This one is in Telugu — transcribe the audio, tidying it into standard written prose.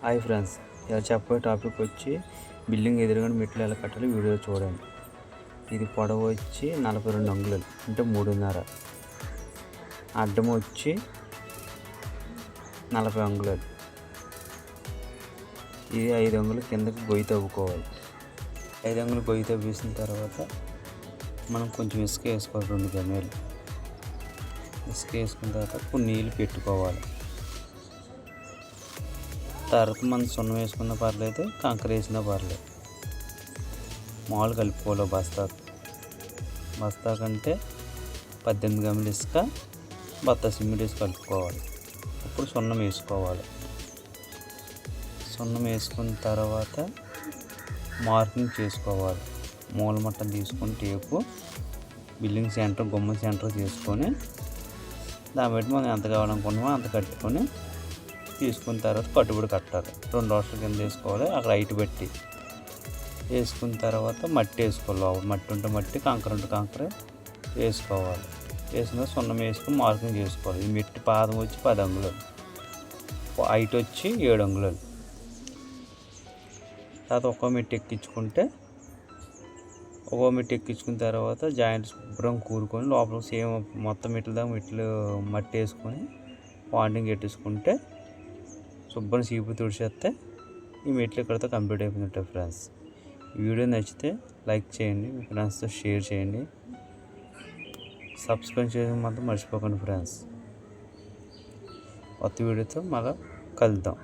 హాయ్ ఫ్రెండ్స్, ఇలా చెప్పే టాపిక్ వచ్చి బిల్డింగ్ ఎదురుగా మెట్లు ఎలా కట్టాలి వీడియో చూడండి. ఇది పొడవు వచ్చి 42 అంగుళాలు అంటే 3.5. అడ్డం వచ్చి 40 అంగుళాలు. ఇది 5 అంగుళాలు కిందకి గొయ్యి తవ్వుకోవాలి. 5 అంగుళాలు గొయ్యి తవ్వేసిన తర్వాత మనం కొంచెం ఇసుక వేసుకోవాలి. 2 గమేలు ఇసుక వేసుకున్న తర్వాత కొన్ని నీళ్ళు పెట్టుకోవాలి. తర్వాత మనం సున్నం వేసుకున్నా పర్లేదు, కంకర వేసినా పర్లేదు. మామూలు కలుపుకోవాలి. బస్తా కంటే 18 గమలు ఇసుక, బత్తా సిమెంట్ వేసి కలుపుకోవాలి. ఇప్పుడు సున్నం వేసుకోవాలి. సున్నం వేసుకున్న తర్వాత మార్కింగ్ చేసుకోవాలి. మూల మట్టం తీసుకొని టేపు బిల్డింగ్ సెంటర్, గుమ్మం సెంటర్ చేసుకొని దాన్ని బట్టి మనం ఎంత కావాలనుకున్నామో అంత కట్టుకొని తీసుకున్న తర్వాత కట్టుబడి కట్టాలి. 2 రోజుల కింద వేసుకోవాలి. అక్కడ హైట్ బట్టి వేసుకున్న తర్వాత మట్టి వేసుకోవాలి. మట్టి ఉంటే మట్టి, కంకర ఉంటే కంకర వేసుకోవాలి. వేసుకున్న సున్నం వేసుకుని మార్కింగ్ చేసుకోవాలి. ఈ మెట్టి పాదం వచ్చి 10 అంగుళాలు, హైట్ వచ్చి 7 అంగుళాలు. తర్వాత ఒక్కో మెట్టి ఎక్కించుకున్న తర్వాత జాయింట్ శుభ్రం కూరుకొని లోపల సేమ్ మొత్తం మెట్లు మట్టి వేసుకొని పాండింగ్ పెట్టేసుకుంటే శుభ్రం సీపు తుడిచేస్తే ఈ మెట్లు ఇక్కడితో కంప్లీట్ అయిపోయినట్టే ఫ్రెండ్స్. ఈ వీడియో నచ్చితే లైక్ చేయండి, మీ ఫ్రెండ్స్తో షేర్ చేయండి, సబ్స్క్రైబ్ చేయడం మాత్రం మర్చిపోకండి ఫ్రెండ్స్. కొత్త వీడియోతో మళ్ళీ కలుద్దాం.